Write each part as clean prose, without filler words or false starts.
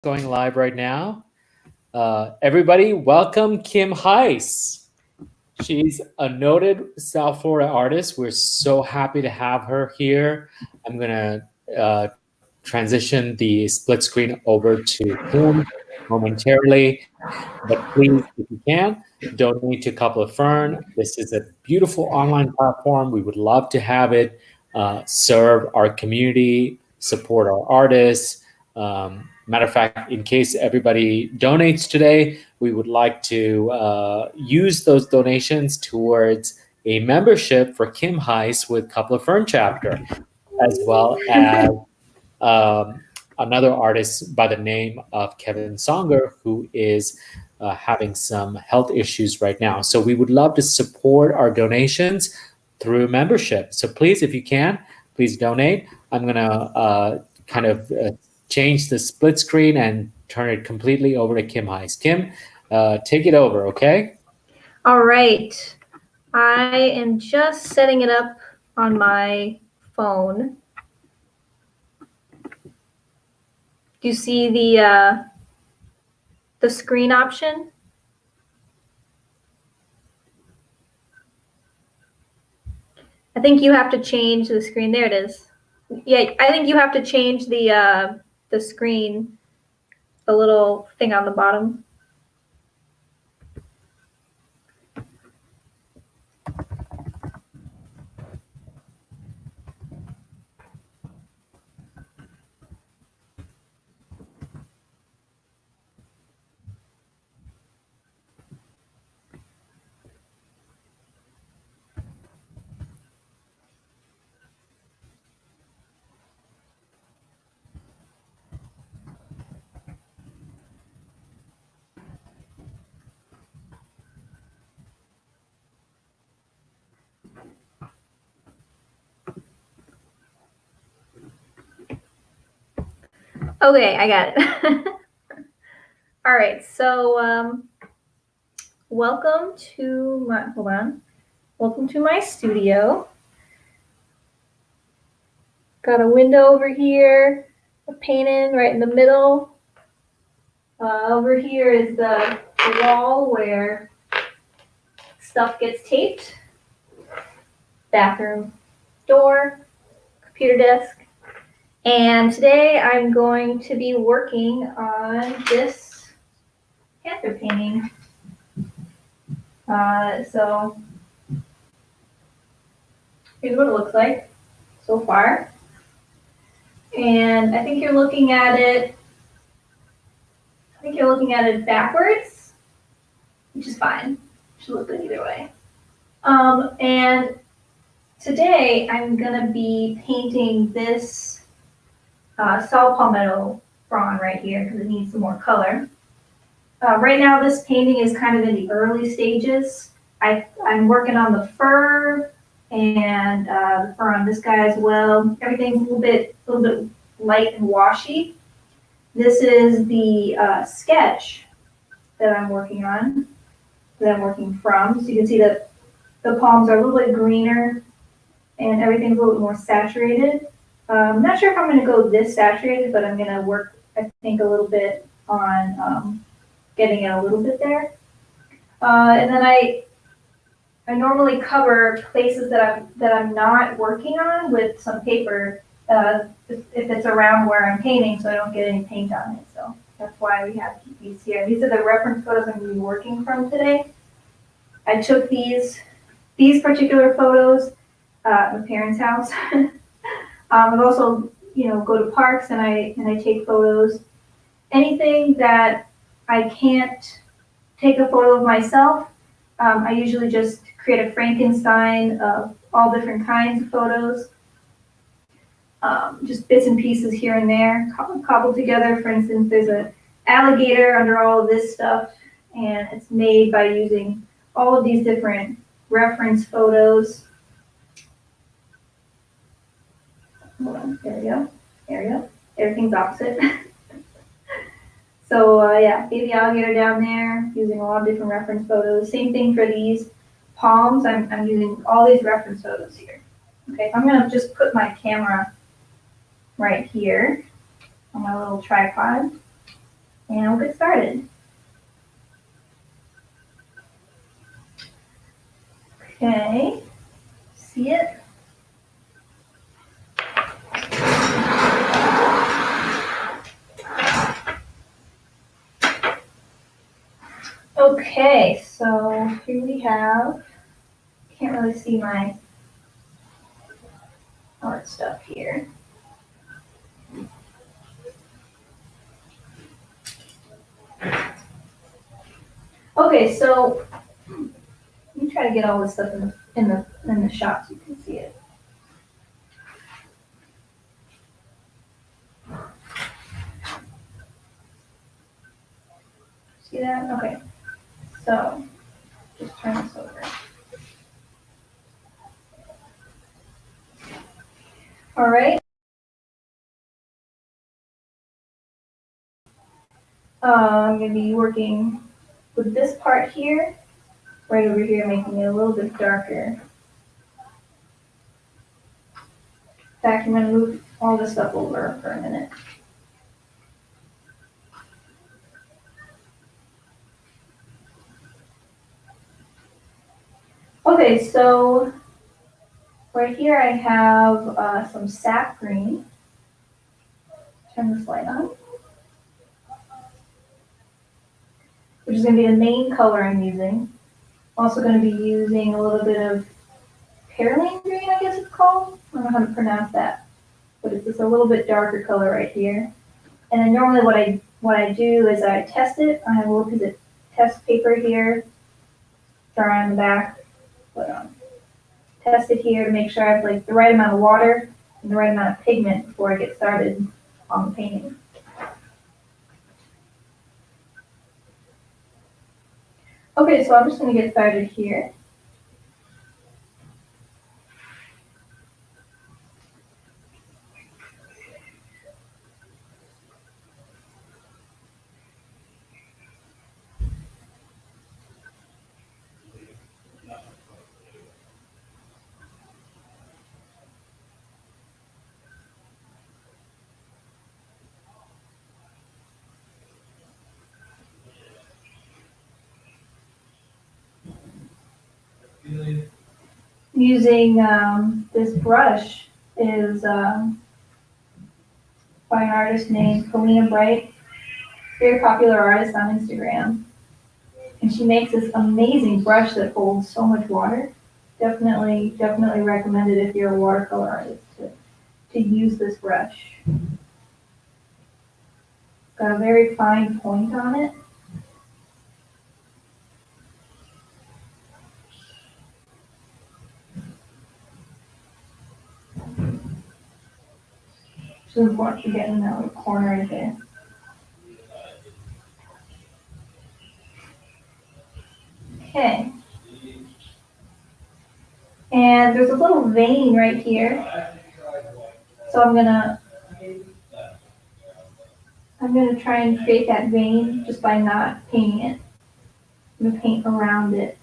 going live right now. Everybody, welcome Kim Heise. She's a noted South Florida artist. We're so happy to have her here. I'm going to transition the split screen over to Kim momentarily. But please, if you can, donate to Cuplet Fern. This is a beautiful online platform. We would love to have it serve our community, support our artists. Matter of fact, in case everybody donates today, we would like to use those donations towards a membership for Kim Heise with Cuplet Fern chapter, as well as another artist by the name of Kevin Songer, who is having some health issues right now. So we would love to support our donations through membership. So please, if you can, please donate. I'm going to kind of change the split screen and turn it completely over to Kim Heise. Kim, take it over, okay? All right. I am just setting it up on my phone. Do you see the screen option? I think you have to change the screen. There it is. Yeah, I think you have to change the screen, the little thing on the bottom. Okay, I got it. All right, so welcome to my studio. Got a window over here, a painting right in the middle. Over here is the wall where stuff gets taped. Bathroom door, computer desk. And today I'm going to be working on this panther painting. So here's what it looks like so far. And I think you're looking at it backwards, which is fine. Should look good either way. And today I'm gonna be painting this saw palmetto frond right here because it needs some more color. Right now this painting is kind of in the early stages. I'm working on the fur and the fur on this guy as well. Everything's a little bit light and washy. This is the sketch that I'm working on, that I'm working from. So you can see that the palms are a little bit greener and everything's a little bit more saturated. I'm not sure if I'm going to go this saturated, but I'm going to work, I think, a little bit on getting it a little bit there. And then I normally cover places that I'm not working on with some paper if it's around where I'm painting, so I don't get any paint on it. So that's why we have these here. These are the reference photos I'm going to be working from today. I took these particular photos at my parents' house. I've also, go to parks and I take photos. Anything that I can't take a photo of myself, I usually just create a Frankenstein of all different kinds of photos. Just bits and pieces here and there, cobbled together. For instance, there's an alligator under all of this stuff, and it's made by using all of these different reference photos. Hold on, there we go. Everything's opposite. So yeah, baby alligator down there, using a lot of different reference photos. Same thing for these palms. I'm using all these reference photos here. Okay, so I'm gonna just put my camera right here on my little tripod. and we'll get started. Okay, see it? Okay, so here we have, can't really see my art stuff here. Okay, so let me try to get all this stuff in the shot so you can see it. See that? Okay. So just turn this over. All right. I'm going to be working with this part here, right over here, making it a little bit darker. In fact, I'm going to move all this stuff over for a minute. Okay, so right here I have some sap green. Turn this light on. Which is going to be the main color I'm using. I'm also going to be using a little bit of pearlane green, I guess it's called. I don't know how to pronounce that. But it's just a little bit darker color right here. And then normally what I do is I test it. I have a little piece of test paper here, dry on the back, but test it here to make sure I have like the right amount of water and the right amount of pigment before I get started on the painting. Okay, so I'm just going to get started here. Using this brush is by an artist named Paulina Bright, very popular artist on Instagram. And she makes this amazing brush that holds so much water. Definitely recommend it if you're a watercolor artist to use this brush. It's got a very fine point on it. So important to get in that little corner right there. Okay. And there's a little vein right here. So I'm gonna try and create that vein just by not painting it. I'm gonna paint around it.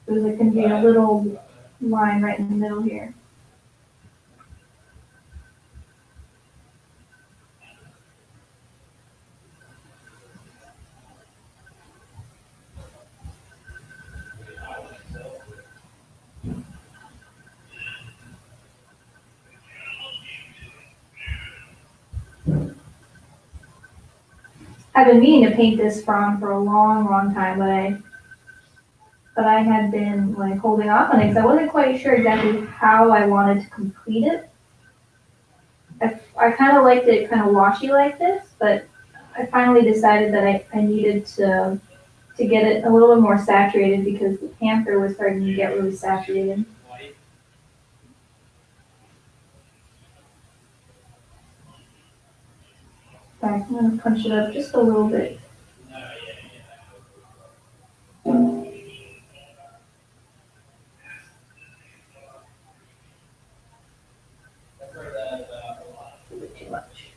There's like gonna be a little line right in the middle here. I've been meaning to paint this Fern for a long time, but I had been like holding off on it because I wasn't quite sure exactly how I wanted to complete it. I kind of liked it kind of washy like this, but I finally decided that I needed to get it a little bit more saturated because the panther was starting to get really saturated. So I'm going to punch it up just a little bit. A bit too much.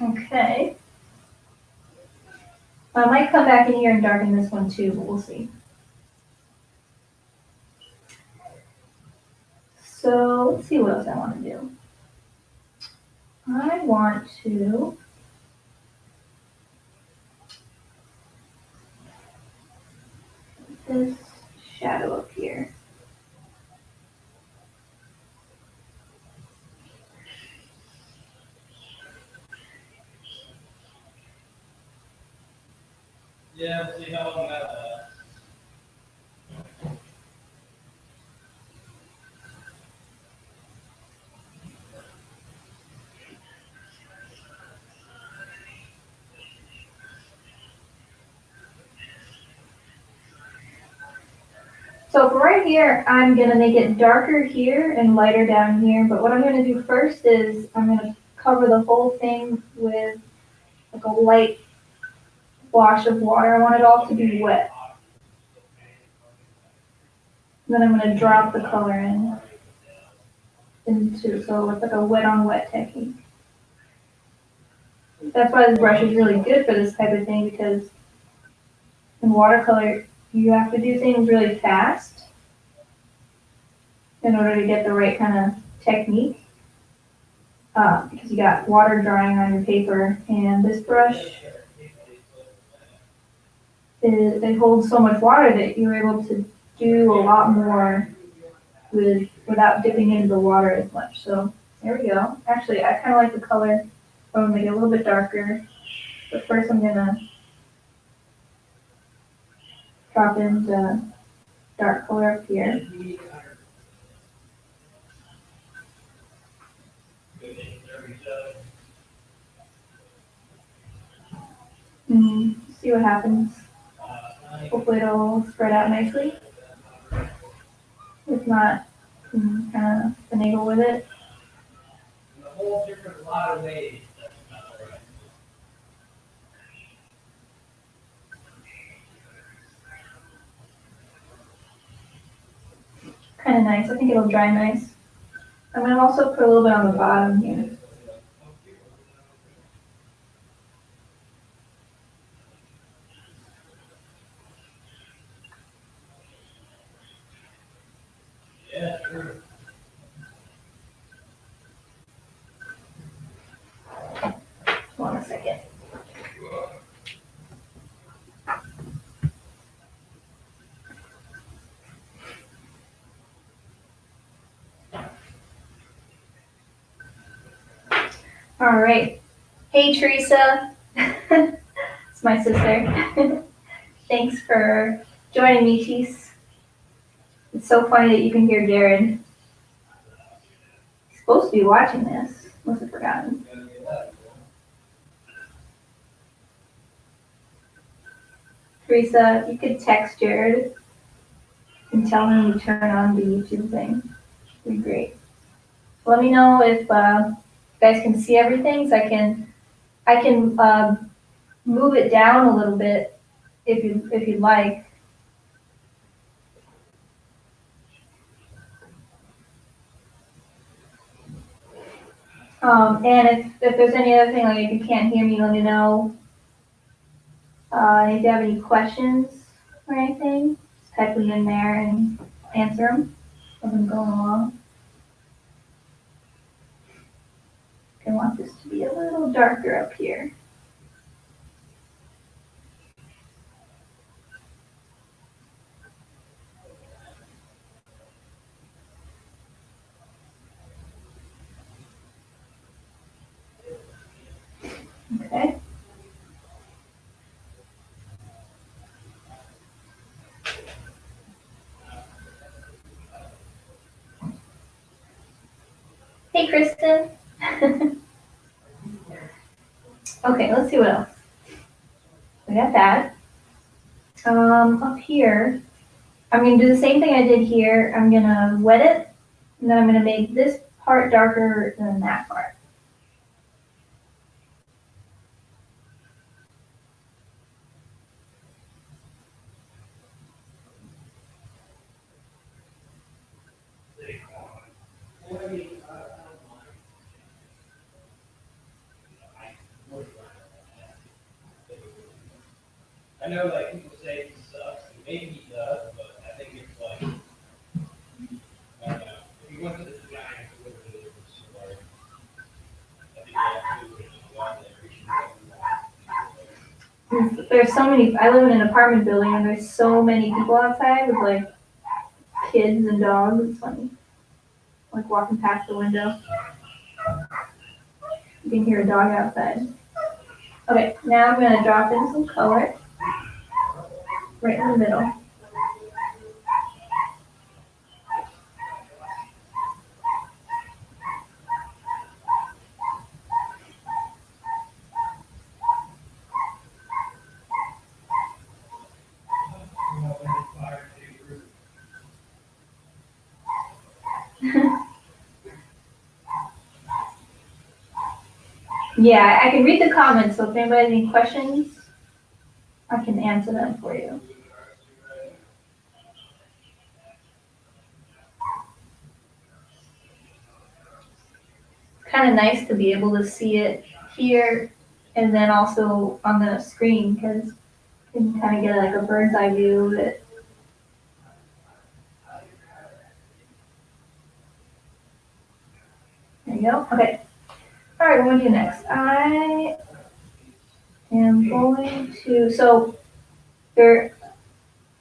Okay. I might come back in here and darken this one too, but we'll see. So let's see what else I want to do. I want to put this shadow up here. Yeah, see how long that So for right here, I'm gonna make it darker here and lighter down here, but what I'm gonna do first is I'm gonna cover the whole thing with like a light wash of water. I want it all to be wet. Then I'm gonna drop the color into, so it's like a wet on wet technique. That's why this brush is really good for this type of thing, because in watercolor, you have to do things really fast in order to get the right kind of technique. Because you got water drying on your paper, and this brush, it holds so much water that you're able to do a lot more without dipping into the water as much. So there we go. Actually, I kind of like the color, but I'm gonna make it a little bit darker. But first I'm gonna drop in the dark color up here. And see what happens. Hopefully it'll spread out nicely. If not, kind of finagle with it. in a whole different lot of ways. Kind of nice. I think it'll dry nice. I'm gonna also put a little bit on the bottom here. Yeah, sure. Hold on a second. All right. Hey, Teresa. It's my sister. Thanks for joining me, Cheese. It's so funny that you can hear Jared. He's supposed to be watching this. Must have forgotten. Teresa, if you could text Jared and tell him to turn on the YouTube thing, it'd be great. Let me know if you guys can see everything, so I can move it down a little bit if you'd like. And if there's any other thing, like if you can't hear me, let me know. If you have any questions or anything, just type them in there and answer them as I'm going along. I want this to be a little darker up here. Okay. Hey, Kristen. Okay, let's see what else. We got that. Up here, I'm gonna do the same thing I did here. I'm gonna wet it, and then I'm gonna make this part darker than that part. I know like people say he sucks, and maybe he does, but I think it's like, I don't know. If he went to the Giants, it would have been a different story. I think he actually would have gone there. He should have gone. There's so many, I live in an apartment building and there's so many people outside with like kids and dogs. It's funny. Like walking past the window. You can hear a dog outside. Okay, now I'm gonna drop in some color right in the middle. Yeah, I can read the comments, so if anybody has any questions, I can answer them for you. Kind of nice to be able to see it here and then also on the screen because you can kind of get like a bird's eye view of it. There you go. Okay. All right, what am I do next? I am going to, so there,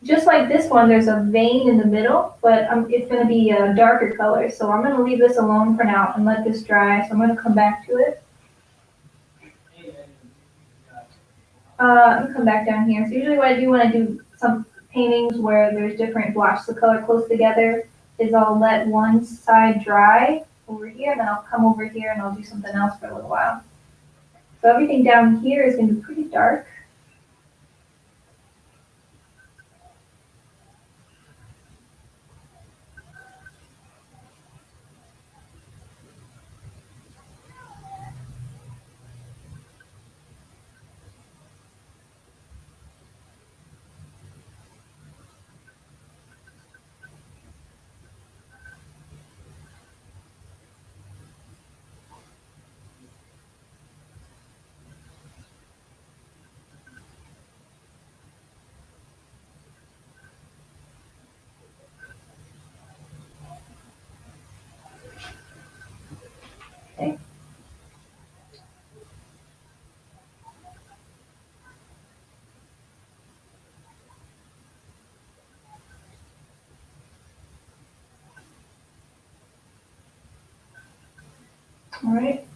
just like this one, there's a vein in the middle, but it's going to be a darker color. So I'm going to leave this alone for now and let this dry. So I'm going to come back to it. I'm going to come back down here. So usually what I do when I do some paintings where there's different blotches of color close together is I'll let one side dry over here, and then I'll come over here and I'll do something else for a little while. So everything down here is going to be pretty dark. Okay. All right.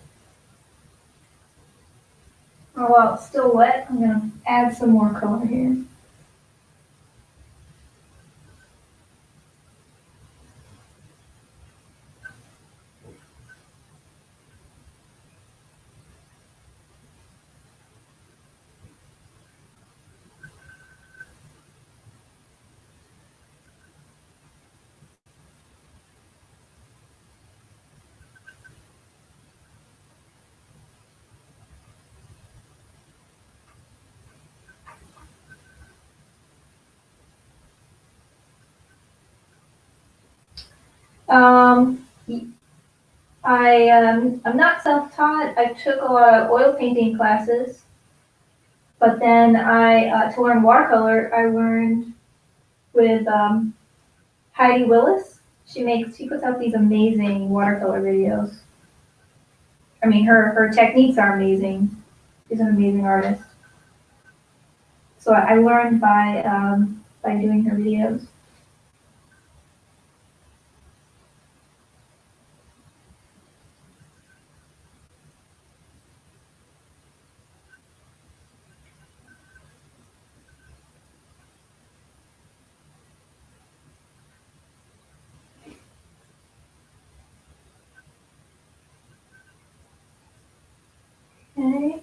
Oh, while it's still wet, I'm going to add some more color here. Um, I'm not self-taught. I took a lot of oil painting classes, but then to learn watercolor, I learned with Heidi Willis. She puts out these amazing watercolor videos. I mean, her techniques are amazing. She's an amazing artist. So I learned by doing her videos. Okay.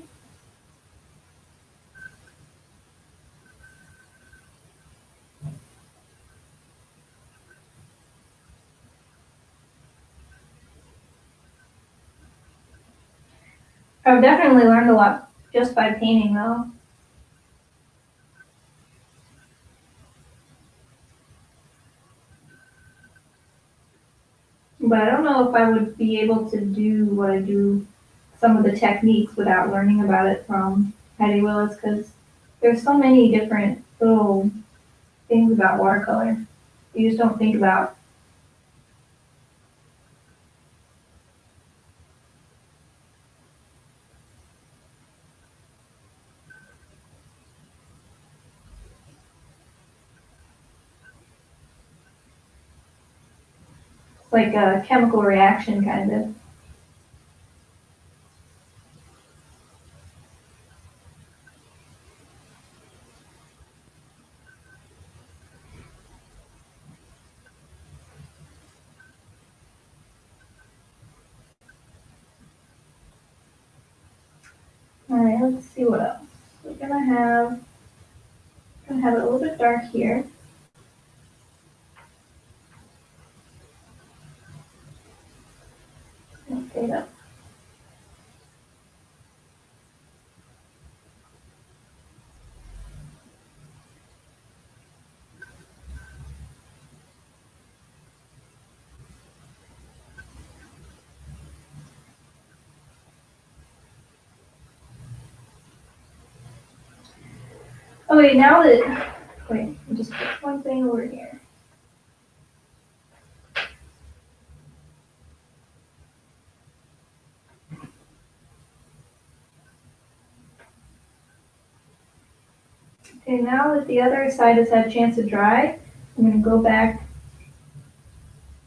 I've definitely learned a lot just by painting though. But I don't know if I would be able to do what I do, some of the techniques without learning about it from Heidi Willis, because There's so many different little things about watercolor you just don't think about. It's like a chemical reaction, kind of. All right, let's see what else. We're gonna have it a little bit dark here. And fade up. Okay, now that, wait, I'll just put one thing over here. Okay, now that the other side has had a chance to dry, I'm gonna go back.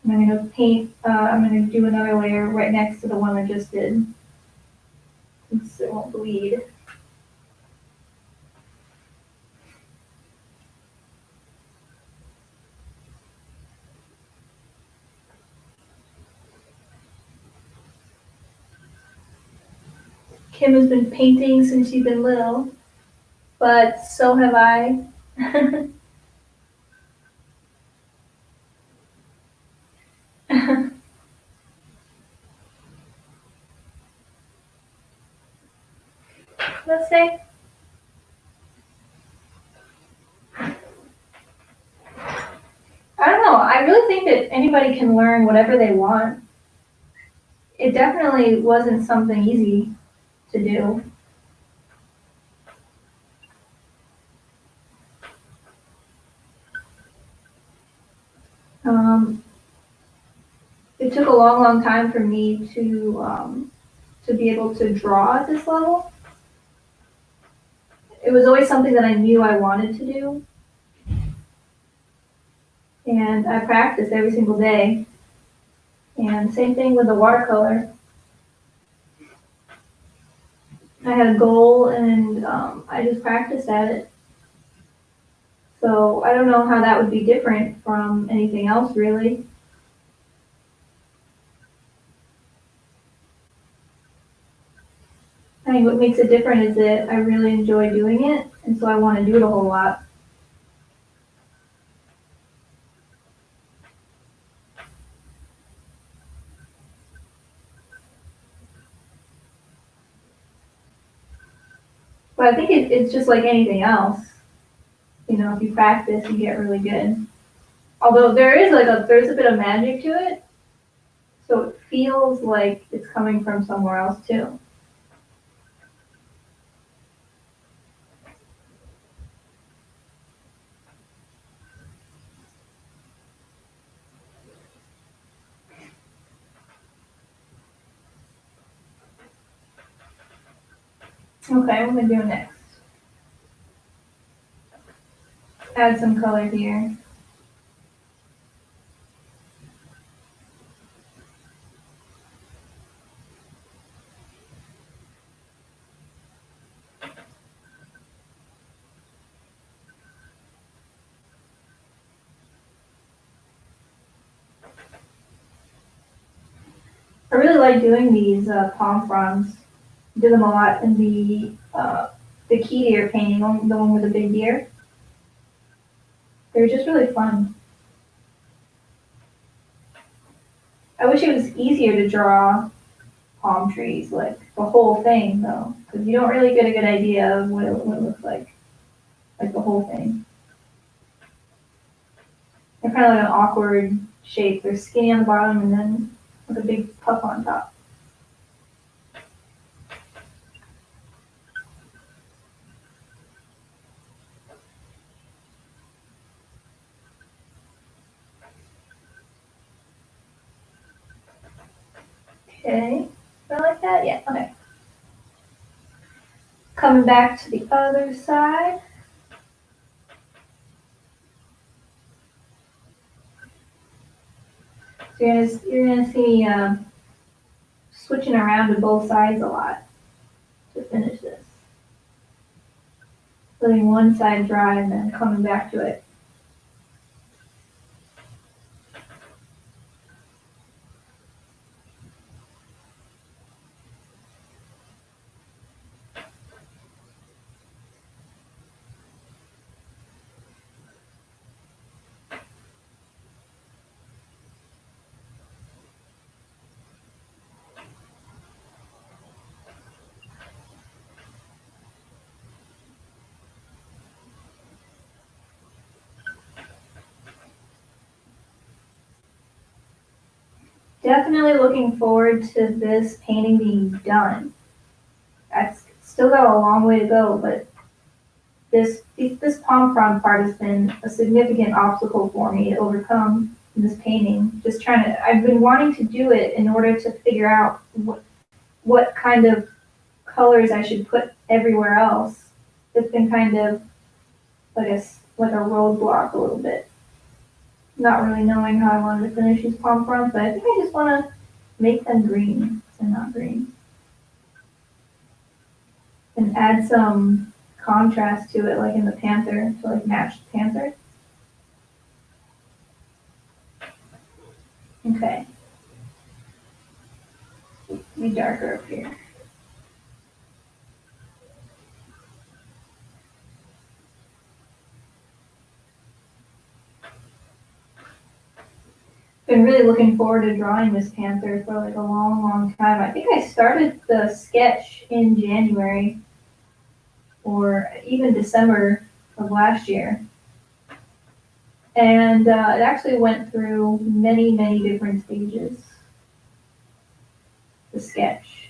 I'm gonna paint, I'm gonna do another layer right next to the one I just did, since it won't bleed. Kim has been painting since she's been little, but so have I. Let's say. I don't know. I really think that anybody can learn whatever they want. It definitely wasn't something easy to do. It took a long, long time for me to be able to draw at this level. It was always something that I knew I wanted to do, and I practiced every single day. And same thing with the watercolor. I had a goal, and I just practiced at it. So I don't know how that would be different from anything else, really. I think what makes it different is that I really enjoy doing it, and so I want to do it a whole lot. But I think it's just like anything else. You know, if you practice, you get really good. Although there's a bit of magic to it, so it feels like it's coming from somewhere else too. Okay, what am I doing next? Add some color here. I really like doing these palm fronds. I do them a lot in the key deer painting, the one with the big deer. They're just really fun. I wish it was easier to draw palm trees, like the whole thing though, because you don't really get a good idea of what it looks like the whole thing. They're kind of like an awkward shape. They're skinny on the bottom and then with a big puff on top. Okay, do I like that? Yeah, okay. Coming back to the other side. So you're gonna see me switching around to both sides a lot to finish this. Letting one side dry and then coming back to it. Definitely looking forward to this painting being done. I've still got a long way to go, but this palm frond part has been a significant obstacle for me to overcome in this painting. I've been wanting to do it in order to figure out what kind of colors I should put everywhere else. It's been kind of like a roadblock a little bit. Not really knowing how I wanted to finish these palm fronds, but I think I just want to make them green and not green. And add some contrast to it, like in the panther, to like match the panther. Okay. Be darker up here. Been really looking forward to drawing this panther for like a long, long time. I think I started the sketch in January or even December of last year. And it actually went through many, many different stages, the sketch.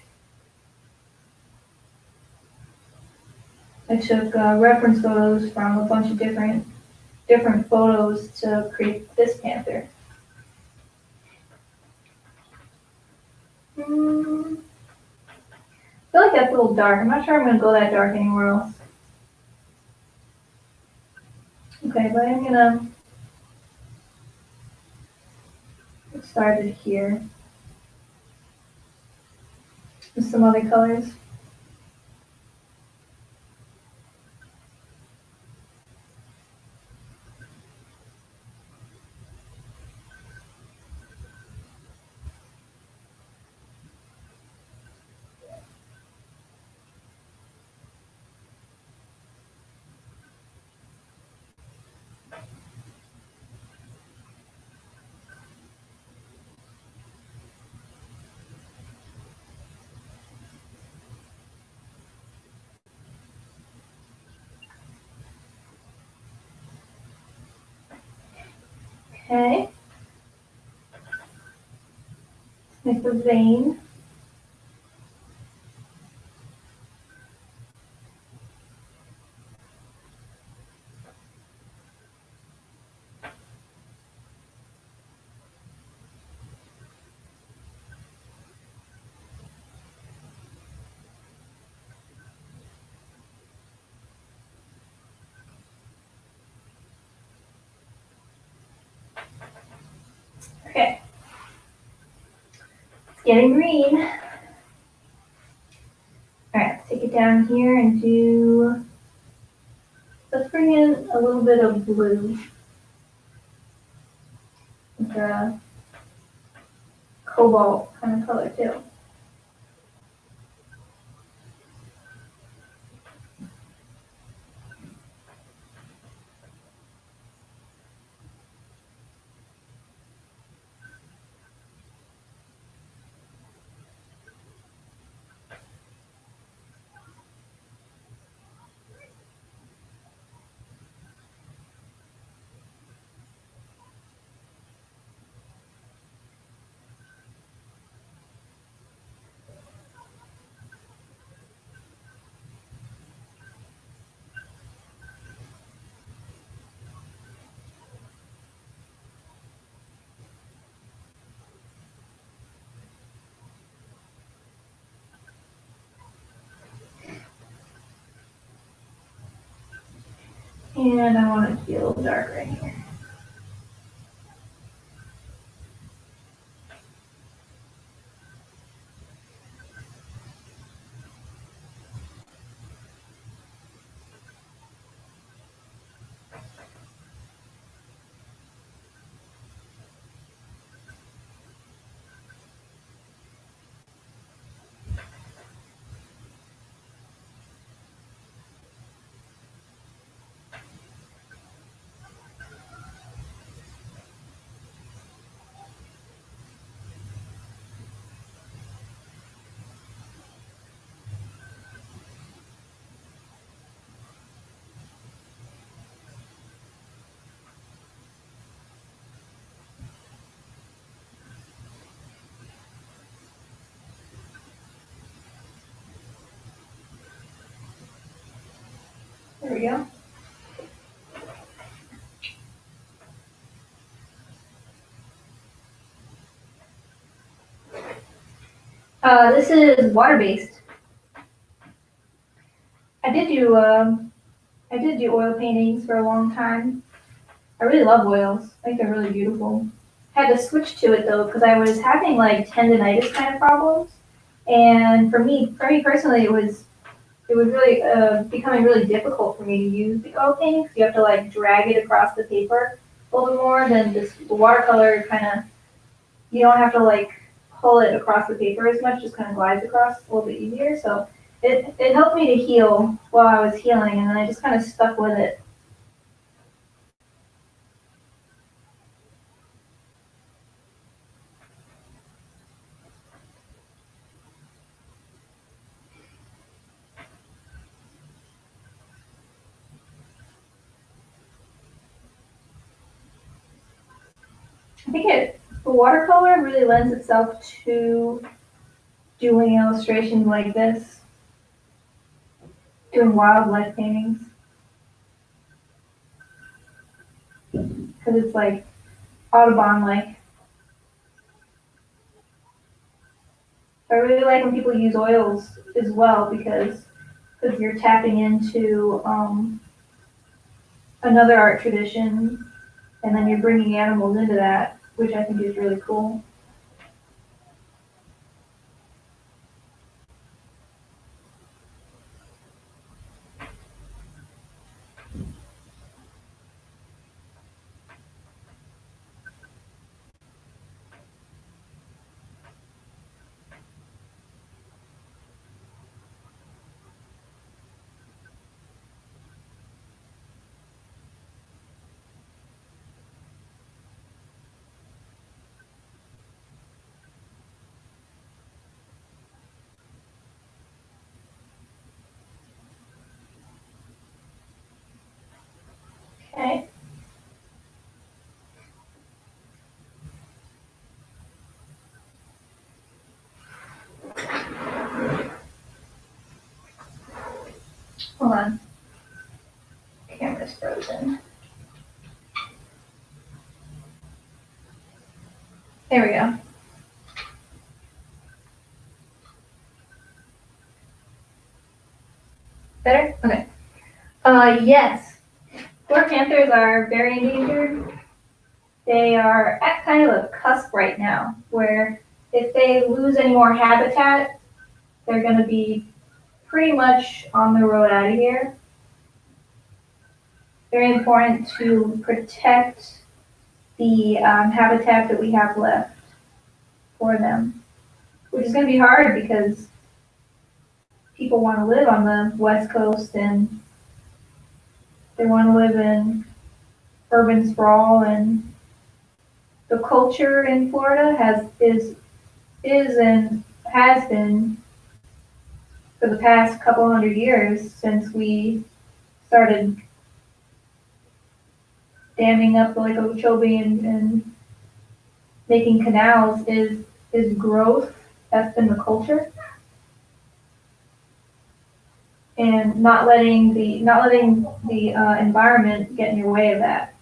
I took reference photos from a bunch of different photos to create this panther. I feel like that's a little dark. I'm not sure I'm going to go that dark anywhere else. Okay, but I'm going to get started here with some other colors. Okay. Make the vein. Okay. It's getting green. All right, let's take it down here and let's bring in a little bit of blue. Like a cobalt kind of color too. And I want it to be a little darker in here. There we go. This is water-based. I did do oil paintings for a long time. I really love oils. I think they're really beautiful. Had to switch to it though because I was having like tendonitis kind of problems, and for me personally, it was really becoming really difficult for me to use the oil paintings. You have to like drag it across the paper a little bit more than the watercolor kind of. You don't have to like pull it across the paper as much; just kind of glides across a little bit easier. So it helped me to heal while I was healing, and then I just kind of stuck with it. I think the watercolor really lends itself to doing illustrations like this, doing wildlife paintings, because it's like Audubon-like. I really like when people use oils as well because you're tapping into another art tradition, and then you're bringing animals into that, which I think is really cool. Okay. Hold on. Camera's frozen. There we go. Better? Okay. Yes. Black panthers are very endangered. They are at kind of a cusp right now, where if they lose any more habitat, they're going to be pretty much on the road out of here. Very important to protect the habitat that we have left for them, which is going to be hard because people want to live on the West Coast and they want to live in urban sprawl, and the culture in Florida is and has been for the past couple hundred years since we started damming up the Lake Okeechobee and making canals is growth. That's been the culture. And not letting the environment get in your way of that.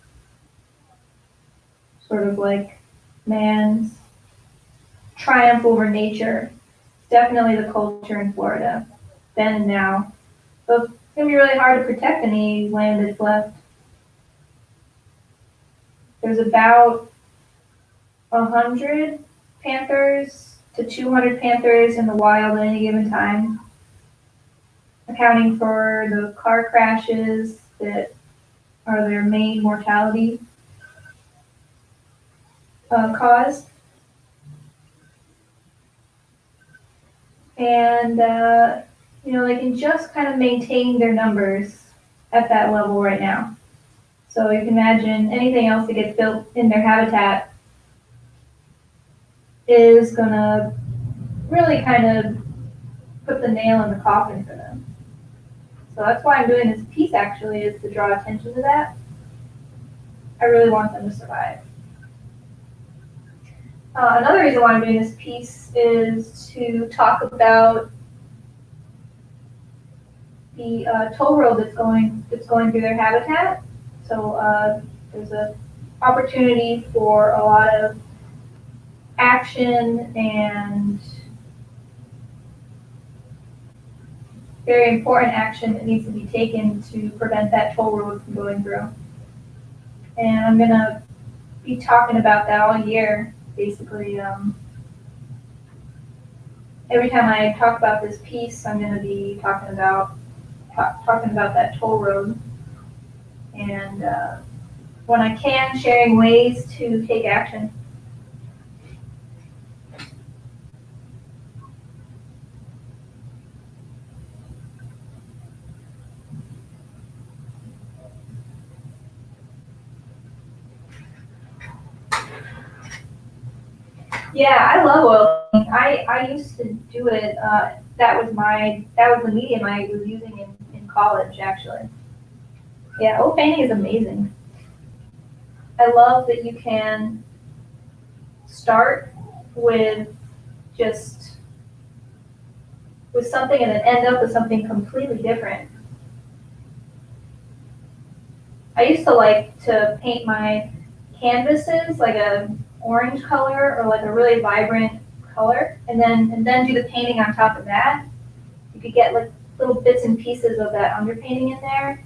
Sort of like man's triumph over nature. Definitely the culture in Florida, then and now. So it's gonna be really hard to protect any land that's left. there's about 100 panthers to 200 panthers in the wild at any given time, accounting for the car crashes that are their main mortality cause. And, they can just kind of maintain their numbers at that level right now. So you can imagine anything else that gets built in their habitat is going to really kind of put the nail in the coffin for them. So that's why I'm doing this piece, actually, is to draw attention to that. I really want them to survive. Another reason why I'm doing this piece is to talk about the toll road that's going through their habitat. So there's an opportunity for a lot of action and very important action that needs to be taken to prevent that toll road from going through. And I'm going to be talking about that all year, basically. Every time I talk about this piece, I'm going to be talking about that toll road. And when I can, sharing ways to take action. Yeah, I love oil painting. I used to do it. That was the medium I was using in college, actually. Yeah, oil painting is amazing. I love that you can start with something and then end up with something completely different. I used to like to paint my canvases like a orange color or like a really vibrant color, and then do the painting on top of that. You could get like little bits and pieces of that underpainting in there.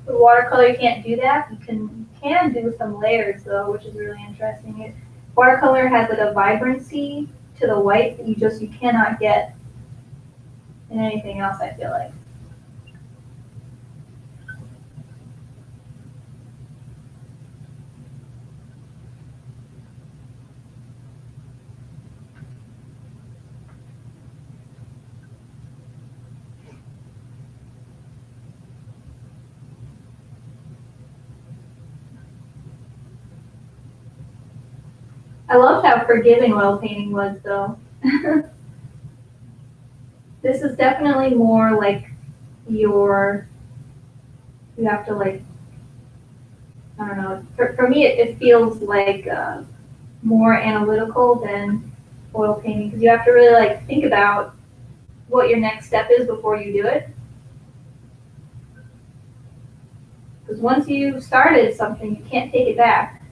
With watercolor, you can't do that. You can do some layers though, which is really interesting. Watercolor has like a vibrancy to the white that you cannot get in anything else, I feel like. I loved how forgiving oil painting was though. This is definitely more like you have to like, I don't know, for me it feels like more analytical than oil painting, because you have to really like think about what your next step is before you do it. Because once you started something, you can't take it back.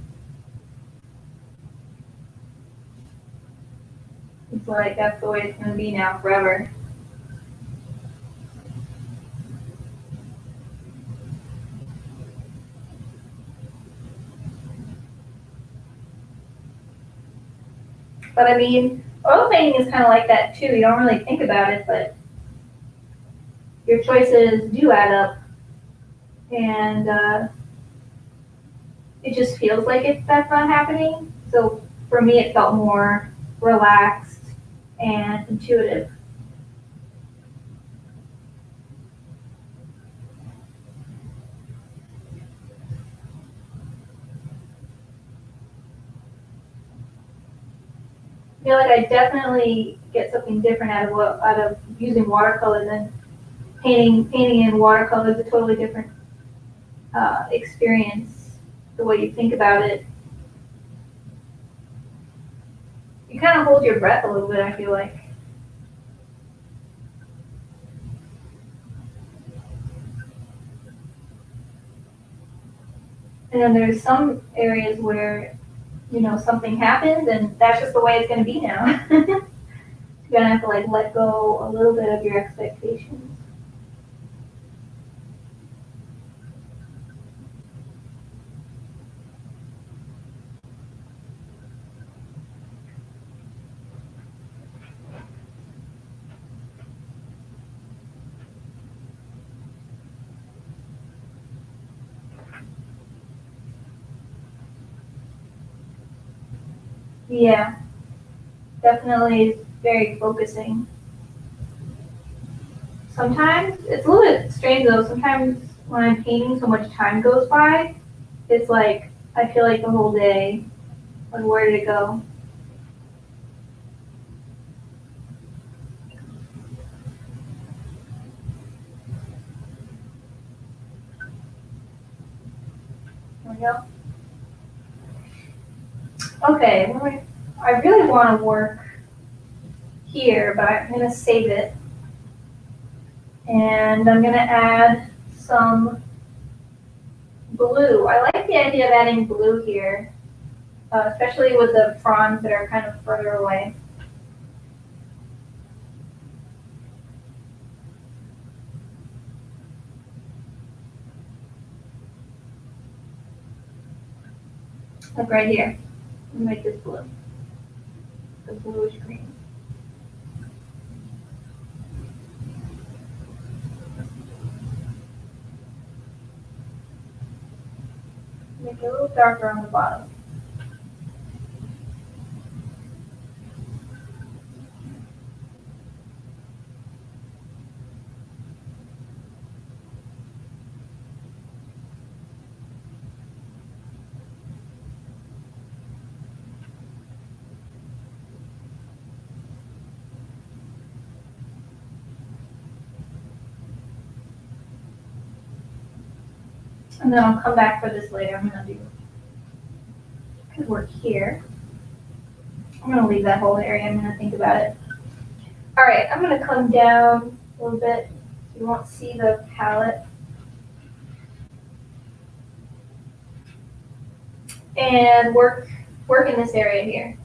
It's like that's the way it's going to be now forever. But I mean, oil painting is kind of like that too. You don't really think about it, but your choices do add up. And it just feels like that's not happening. So for me, it felt more relaxed and intuitive. I feel like I definitely get something different out of using watercolor than painting in watercolor is a totally different experience. The way you think about it, you kind of hold your breath a little bit, I feel like. And then there's some areas where you know, something happens and that's just the way it's gonna be now. You're gonna have to like let go a little bit of your expectations. Yeah, definitely is very focusing. Sometimes, it's a little bit strange though, sometimes when I'm painting so much time goes by, it's like, I feel like the whole day, like where did it go? There we go. Okay, I really want to work here, but I'm going to save it. And I'm going to add some blue. I like the idea of adding blue here, especially with the fronds that are kind of further away. Like right here. Let me make this blue. The bluish green. Make it a little darker on the bottom. And then I'll come back for this later. I'm going to do good work here. I'm going to leave that whole area. I'm going to think about it. All right, I'm going to come down a little bit. You won't see the palette. And work in this area here.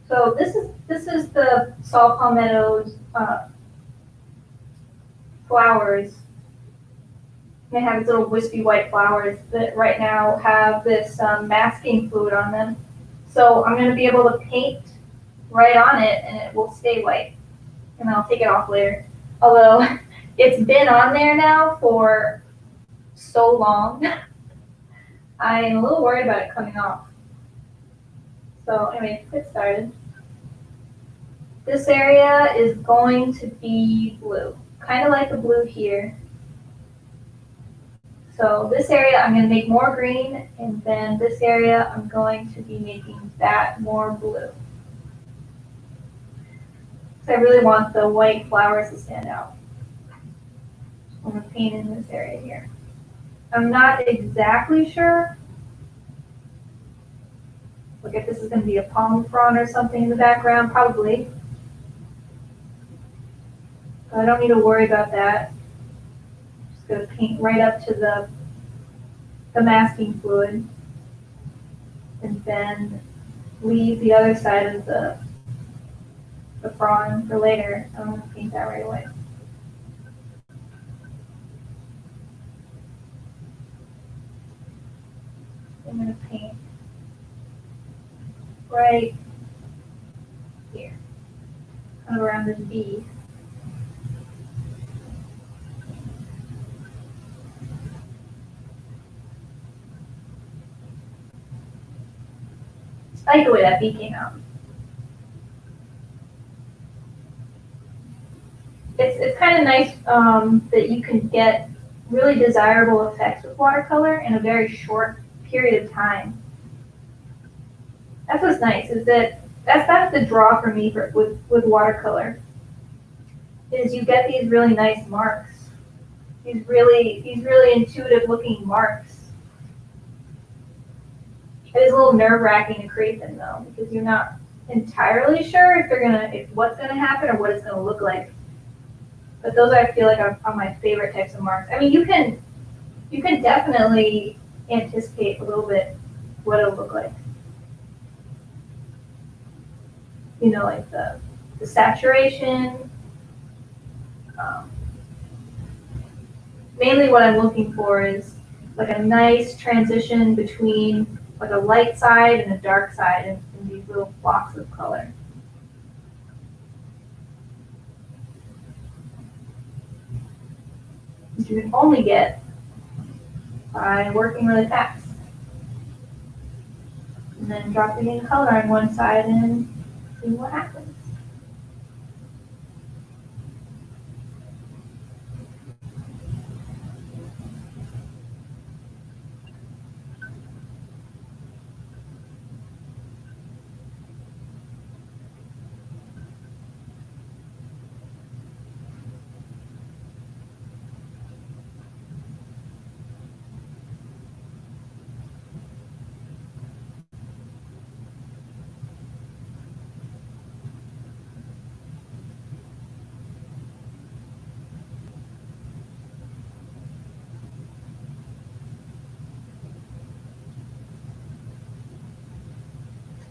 So this is the saw palmetto's flowers. They have these little wispy white flowers that right now have this masking fluid on them. So I'm going to be able to paint right on it and it will stay white. And I'll take it off later. Although it's been on there now for so long, I'm a little worried about it coming off. So anyway, get started. This area is going to be blue, kind of like the blue here. So this area I'm going to make more green, and then this area I'm going to be making that more blue. So I really want the white flowers to stand out. I'm going to paint in this area here. I'm not exactly sure. Look, if this is going to be a palm frond or something in the background, probably. But I don't need to worry about that. Just going to paint right up to the masking fluid. And then leave the other side of the frond for later. I'm going to paint that right away. I'm going to paint right here, kind of around this V. I like the way that V came out. It's kind of nice that you can get really desirable effects with watercolor in a very short period of time. That's what's nice, is that that's the draw for me with watercolor, is you get these really nice marks, these really intuitive looking marks. It is a little nerve-wracking to create them though, because you're not entirely sure if what's gonna happen or what it's gonna look like. But those I feel like are my favorite types of marks. I mean, you can definitely anticipate a little bit what it'll look like. You know, like the saturation. Mainly what I'm looking for is like a nice transition between like a light side and a dark side in these little blocks of color. Which you can only get by working really fast. And then dropping in color on one side and seeing what happens.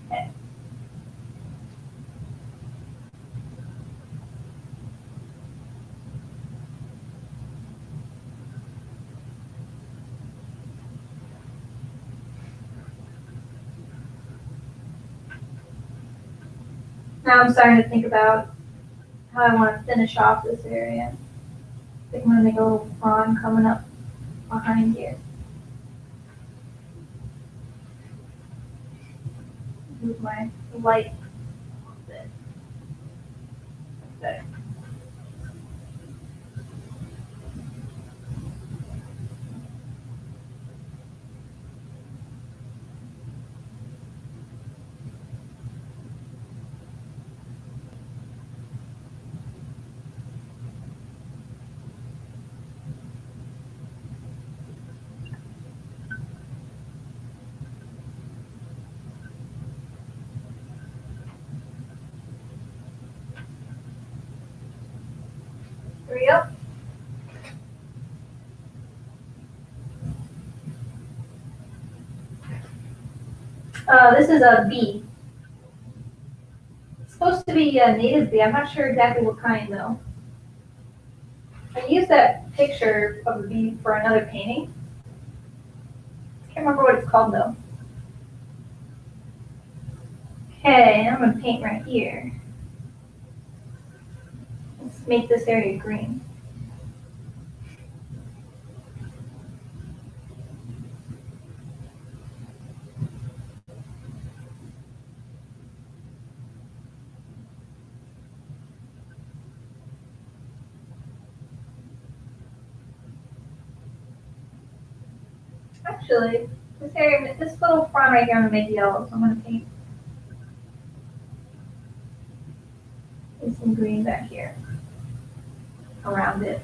Okay. Now I'm starting to think about how I want to finish off this area. I think I'm going to make a little frond coming up behind here. Move my light a little bit. That's better. There we go. This is a bee. It's supposed to be a native bee. I'm not sure exactly what kind though. I used that picture of a bee for another painting. I can't remember what it's called though. Okay, I'm gonna paint right here. Let's make this area green. Actually, this area, this little frond right here, I'm gonna make yellow, so I'm gonna paint some green back here around it.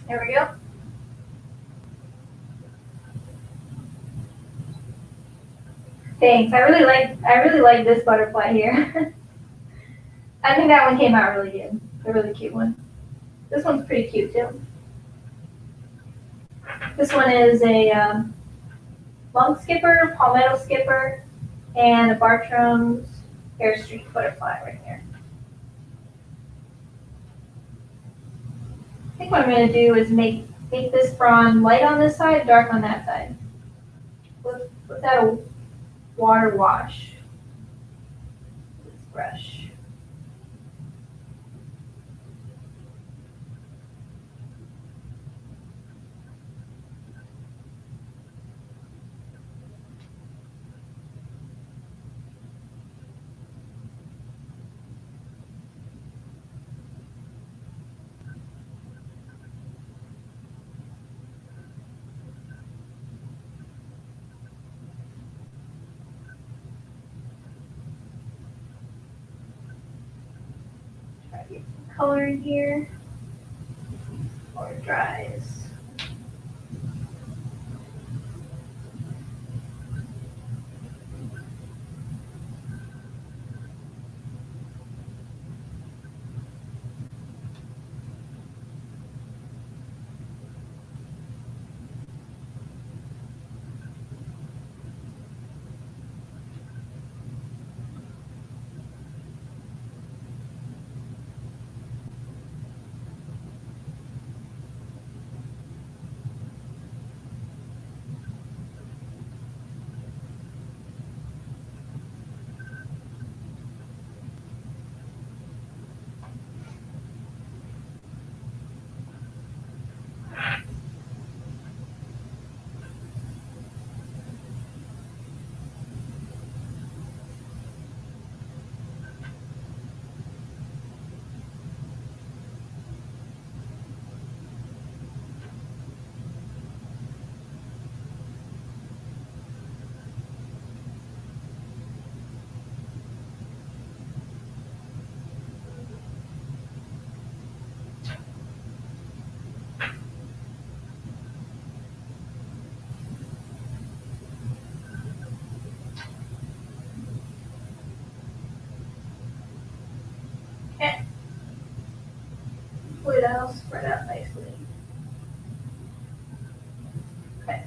There we go. Thanks. I really like this butterfly here. I think that one came out really good. A really cute one. This one's pretty cute too. This one is a long skipper, palmetto skipper, and a Bartram's hair streak butterfly right here. I think what I'm going to do is make this frond light on this side, dark on that side. Without a water wash. This brush. Try to get some color in here before it dries. Hopefully that'll spread out nicely. Okay.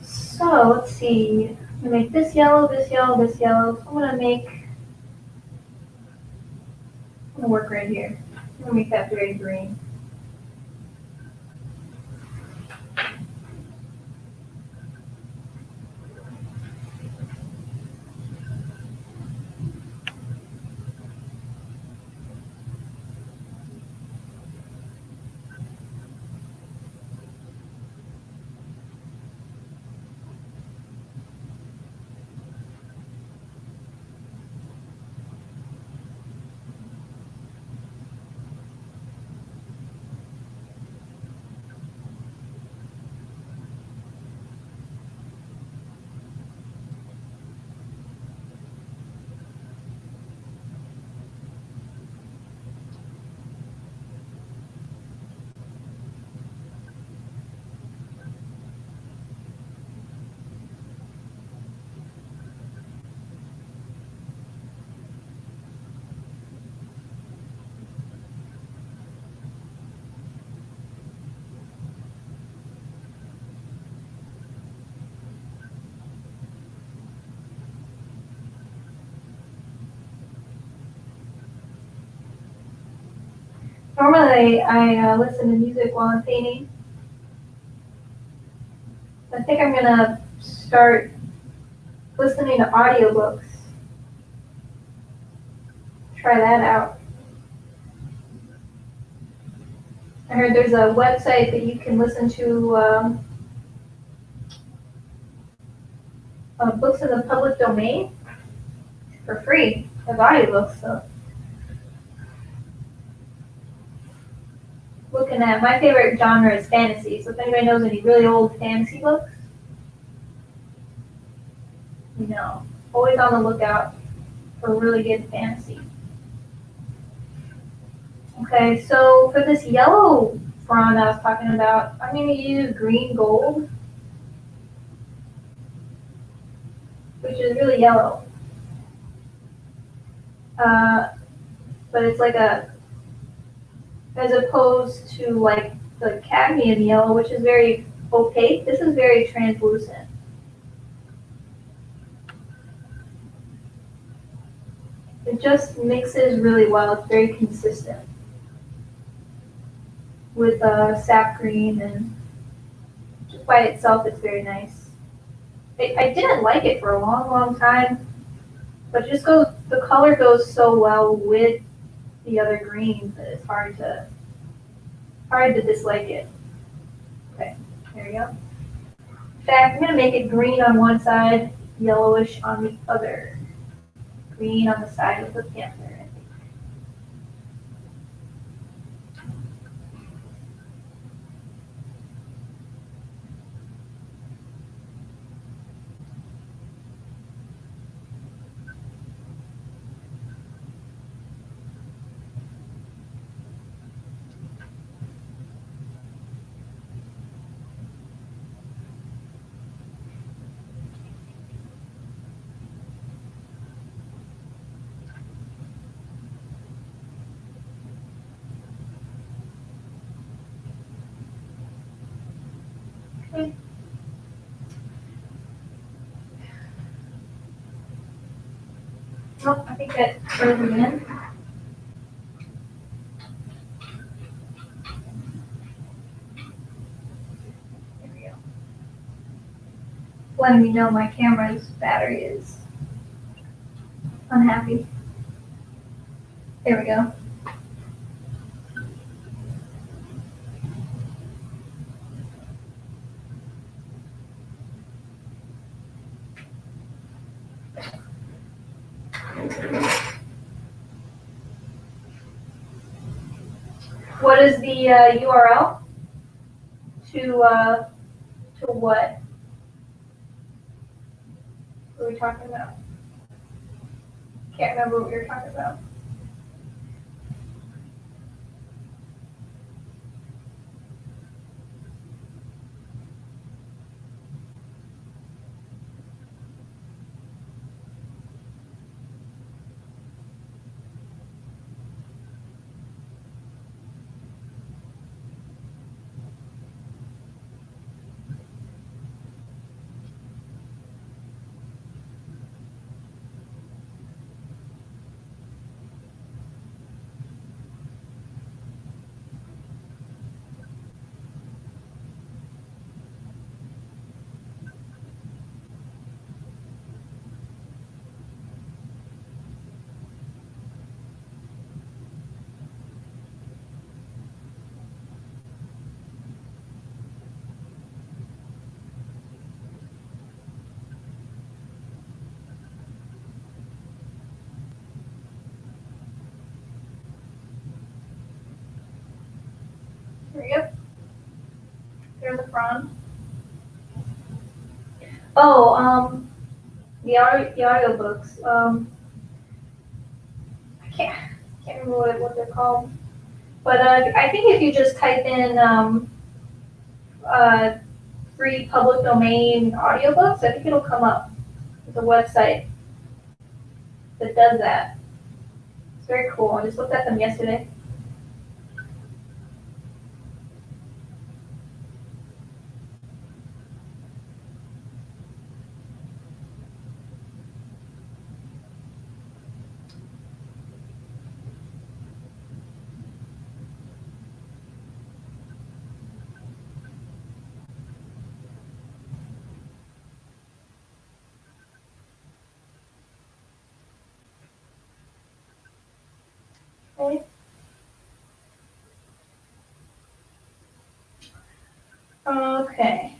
So let's see. I'm gonna make this yellow, this yellow, this yellow. So I'm gonna work right here. I'm gonna make that very green. Normally, I listen to music while I'm painting. I think I'm gonna start listening to audiobooks. Try that out. I heard there's a website that you can listen to books in the public domain for free as audiobooks. So, looking at my favorite genre is fantasy. So if anybody knows any really old fantasy books, you know, always on the lookout for really good fantasy. Okay, so for this yellow frond I was talking about, I'm going to use green gold. which is really yellow. But it's like as opposed to like the cadmium yellow, which is very opaque, this is very translucent. It just mixes really well. It's very consistent with sap green, and just by itself, it's very nice. I didn't like it for a long, long time, but the color goes so well with the other greens that it's hard to dislike it. Okay, there we go. In fact, I'm gonna make it green on one side, yellowish on the other. Green on the side of the panther, I think. Okay. Well, I think that throws it in. There we go. Letting me know my camera's battery is unhappy. There we go. What is the URL to what? What are we talking about? Can't remember what we were talking about. There we go. There's the front. Oh, the audiobooks. I can't remember what they're called. But I think if you just type in free public domain audiobooks, I think it'll come up. There's a website that does that. It's very cool. I just looked at them yesterday. Okay. Okay.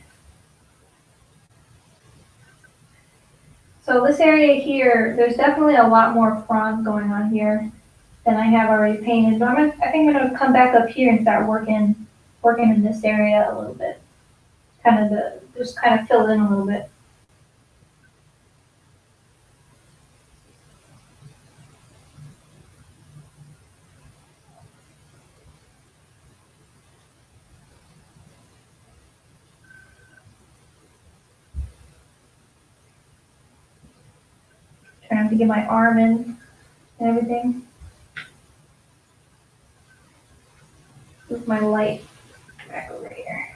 So this area here, there's definitely a lot more fronds going on here than I have already painted. But I think I'm gonna come back up here and start working in this area a little bit. Just kind of fill it in a little bit. Trying to get my arm in and everything. With my light back over here.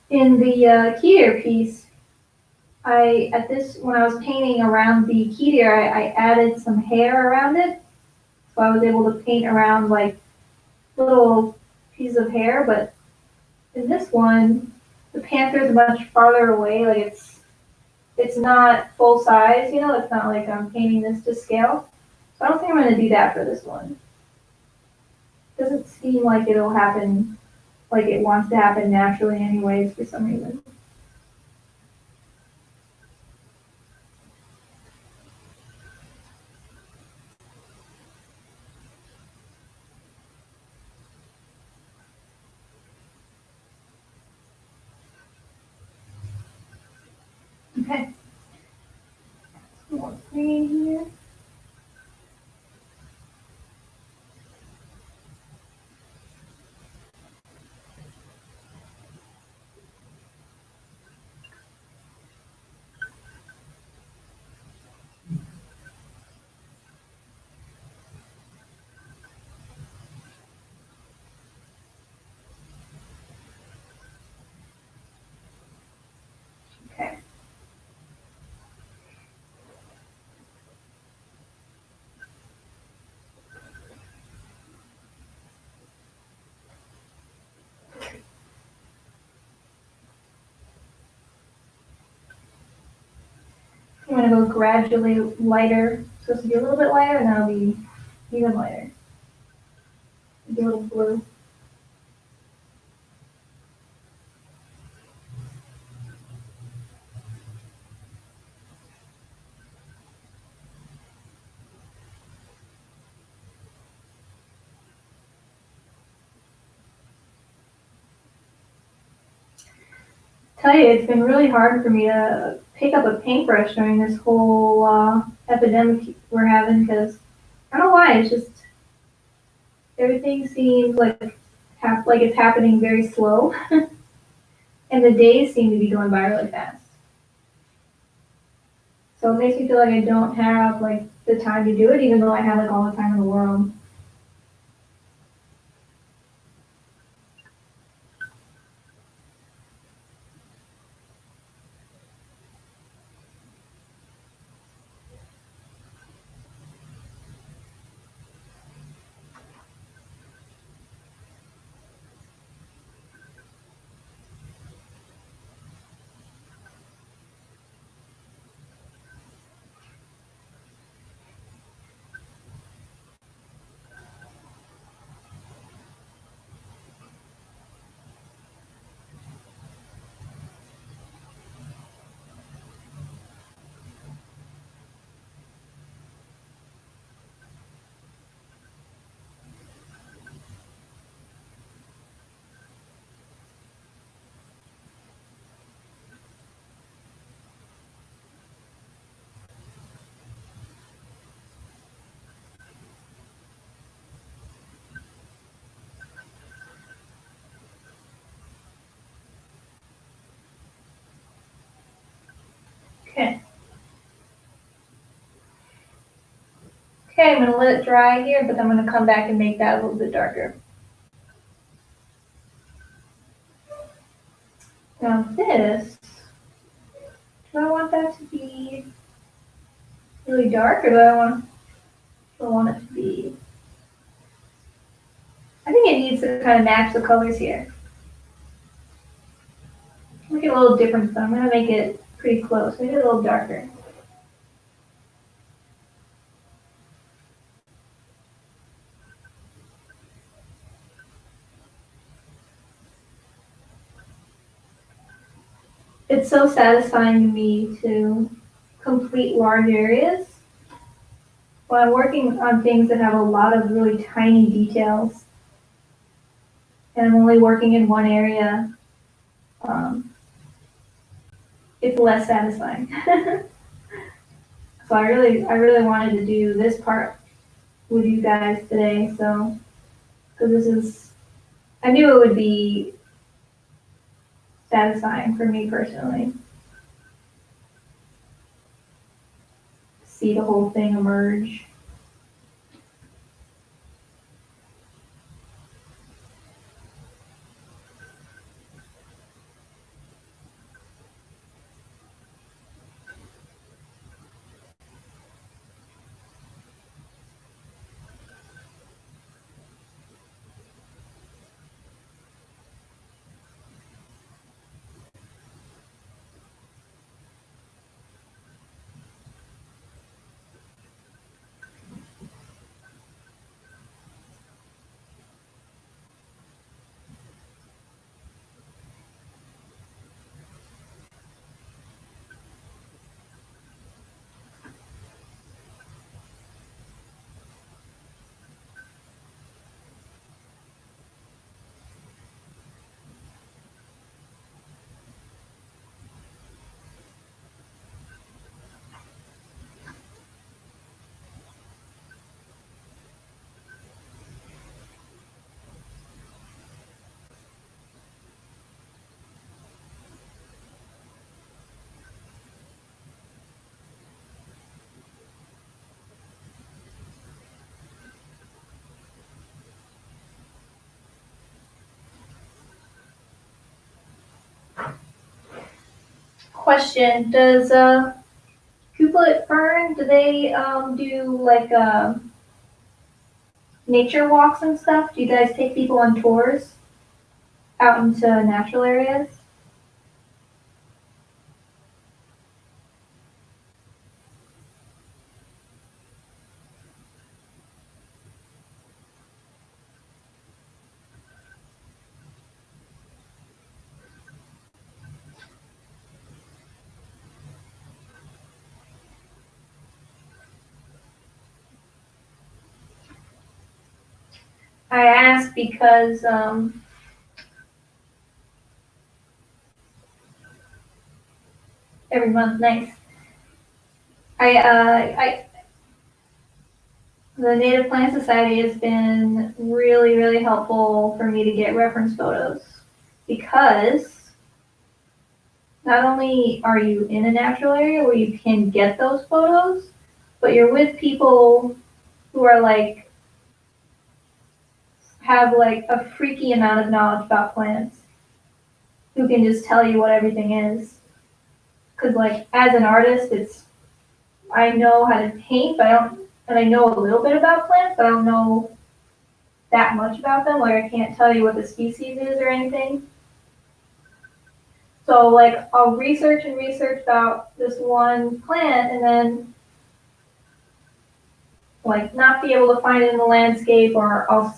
In the key deer piece, when I was painting around the key deer, I added some hair around it. So I was able to paint around like little pieces of hair, but in this one, the panther is much farther away. Like it's not full size, you know, it's not like I'm painting this to scale. So I don't think I'm gonna do that for this one. Doesn't seem like it'll happen like it wants to happen naturally anyways for some reason. Okay. Some more green here. Okay. I'm gonna go gradually lighter. It's supposed to be a little bit lighter, and that'll be even lighter. Maybe a little blue. Tell you, it's been really hard for me to pick up a paintbrush during this whole epidemic we're having because I don't know why. It's just everything seems like it's happening very slow, and the days seem to be going by really fast. So it makes me feel like I don't have like the time to do it, even though I have like all the time in the world. Okay. Okay, I'm gonna let it dry here, but I'm gonna come back and make that a little bit darker. Now this, do I want that to be really dark, or do I want it to be? I think it needs to kind of match the colors here. Make it a little different, so I'm gonna make it pretty close. Make it a little darker. it's so satisfying to me to complete large areas when I'm working on things that have a lot of really tiny details and I'm only working in one area. It's less satisfying. So I really wanted to do this part with you guys today. So, because I knew it would be satisfying for me personally. See the whole thing emerge. Question: does Cuplet Fern, do they do like nature walks and stuff? Do you guys take people on tours out into natural areas? I ask because every month, nice. The Native Plant Society has been really, really helpful for me to get reference photos because not only are you in a natural area where you can get those photos, but you're with people who are like, have like a freaky amount of knowledge about plants, who can just tell you what everything is. Cause like as an artist, I know how to paint, and I know a little bit about plants, but I don't know that much about them. Like I can't tell you what the species is or anything. So like I'll research about this one plant and then like not be able to find it in the landscape, or I'll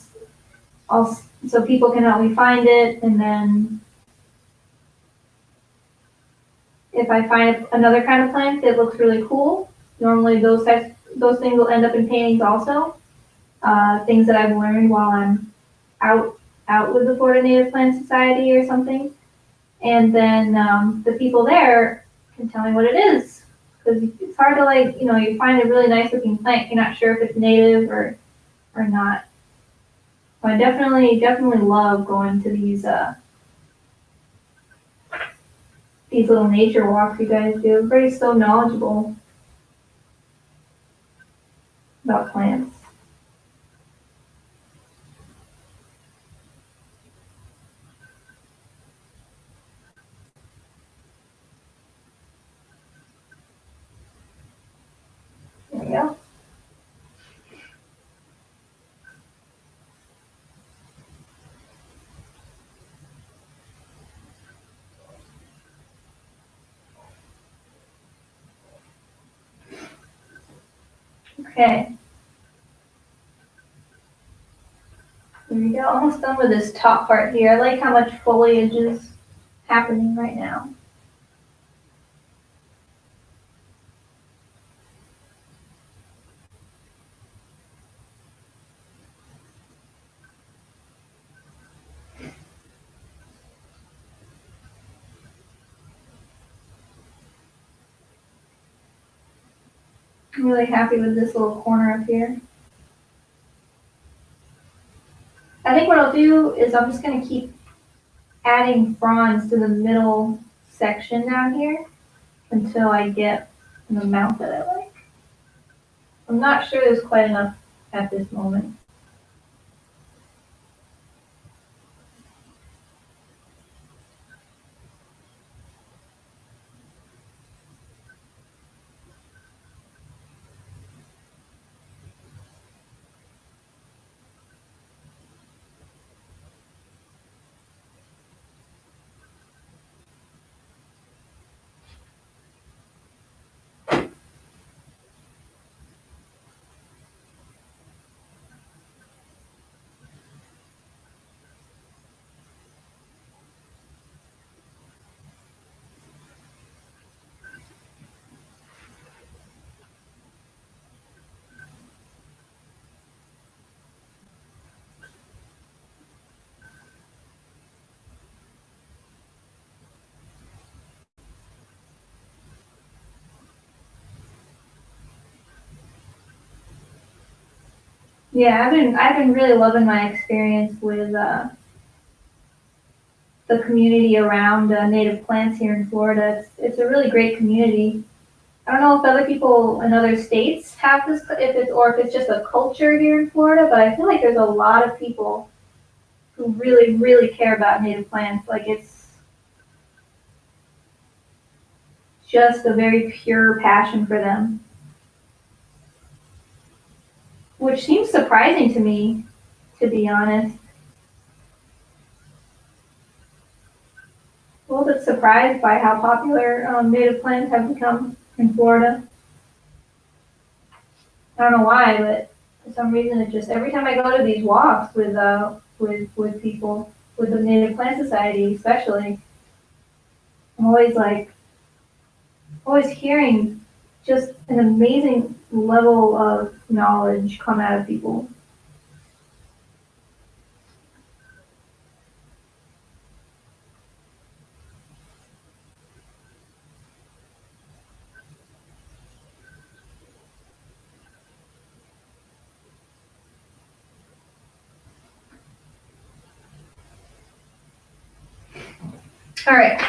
so people can help me find it, and then if I find another kind of plant that looks really cool, normally those things will end up in paintings also. Things that I've learned while I'm out with the Florida Native Plant Society or something, and then the people there can tell me what it is, because it's hard to like you find a really nice looking plant, you're not sure if it's native or not. So I definitely love going to these little nature walks you guys do. Everybody's so knowledgeable about plants. There we go. Okay. There we go. Almost done with this top part here. I like how much foliage is happening right now. I'm really happy with this little corner up here. I think what I'll do is I'm just going to keep adding fronds to the middle section down here until I get an amount that I like. I'm not sure there's quite enough at this moment. Yeah, I've been really loving my experience with the community around native plants here in Florida. It's a really great community. I don't know if other people in other states have this, if it's just a culture here in Florida, but I feel like there's a lot of people who really, really care about native plants. Like it's just a very pure passion for them, which seems surprising to me, to be honest. A little bit surprised by how popular native plants have become in Florida. I don't know why, but for some reason it just every time I go to these walks with people with the Native Plant Society, especially, I'm always hearing just an amazing level of knowledge come out of people. All right.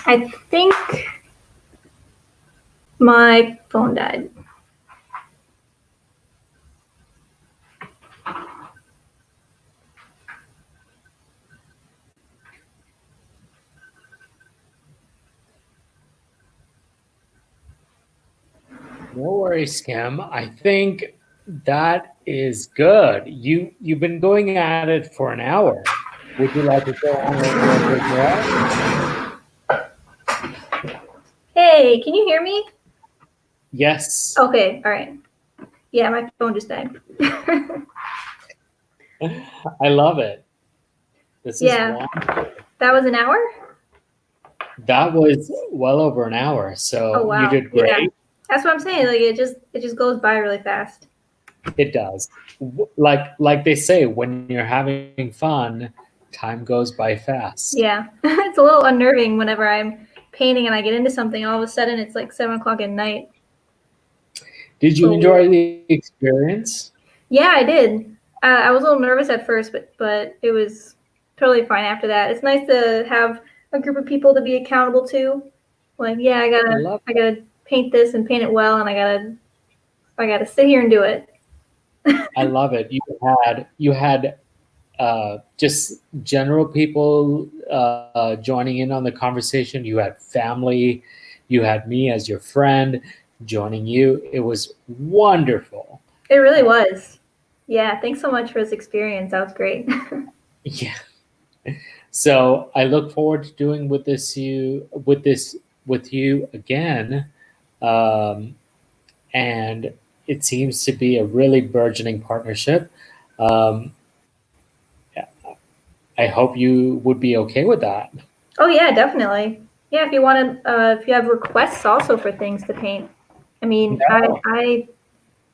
I think my phone died. No worries, Kim. I think that is good. You've been going at it for an hour. Would you like to go on a little bit more? Hey, can you hear me? Yes. Okay, all right. Yeah, my phone just died. I love it. This is Yeah. wonderful. That was an hour? That was well over an hour, so Oh wow. you did great. Yeah. That's what I'm saying. Like it just goes by really fast. It does. Like they say, when you're having fun, time goes by fast. Yeah. It's a little unnerving whenever I'm painting and I get into something and all of a sudden it's like 7 o'clock at night. Did you enjoy the experience? Yeah, I did. I was a little nervous at first, but it was totally fine after that. It's nice to have a group of people to be accountable to. Like, yeah, I gotta paint this and paint it well, and I gotta sit here and do it. I love it. You had just general people joining in on the conversation. You had family. You had me as your friend joining you. It was wonderful. It really was. Yeah, thanks so much for this experience. That was great. Yeah. So I look forward to doing with you again, and it seems to be a really burgeoning partnership. Um, I hope you would be okay with that. Oh yeah, definitely. Yeah, if you have requests also for things to paint. I mean, No. I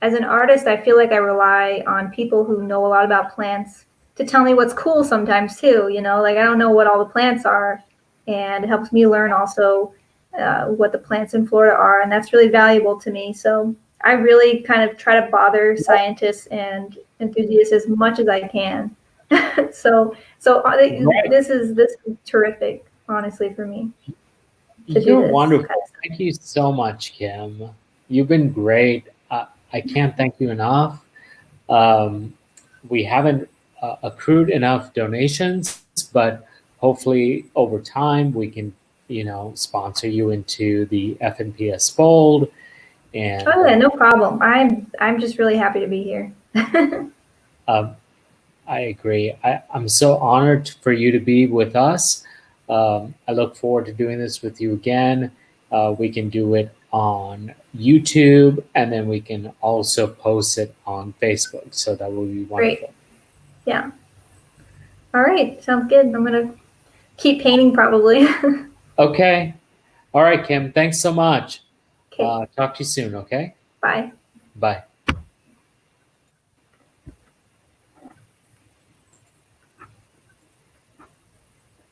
as an artist, I feel like I rely on people who know a lot about plants to tell me what's cool sometimes too. You know, like I don't know what all the plants are, and it helps me learn also what the plants in Florida are, and that's really valuable to me. So I really kind of try to bother scientists and enthusiasts as much as I can. so Right. this is terrific, honestly, for me to do You're this wonderful. kind of stuff. Thank you so much, Kim. You've been great. I can't thank you enough. We haven't accrued enough donations, but hopefully over time we can, sponsor you into the FNPS Fold. And Oh yeah, no problem. I'm just really happy to be here. um, I agree. I'm so honored for you to be with us. I look forward to doing this with you again. We can do it on YouTube, and then we can also post it on Facebook. So that will be Great. wonderful. Yeah. All right. Sounds good. I'm gonna keep painting probably. Okay. All right, Kim. Thanks so much. Okay. Talk to you soon. Okay. Bye. Bye.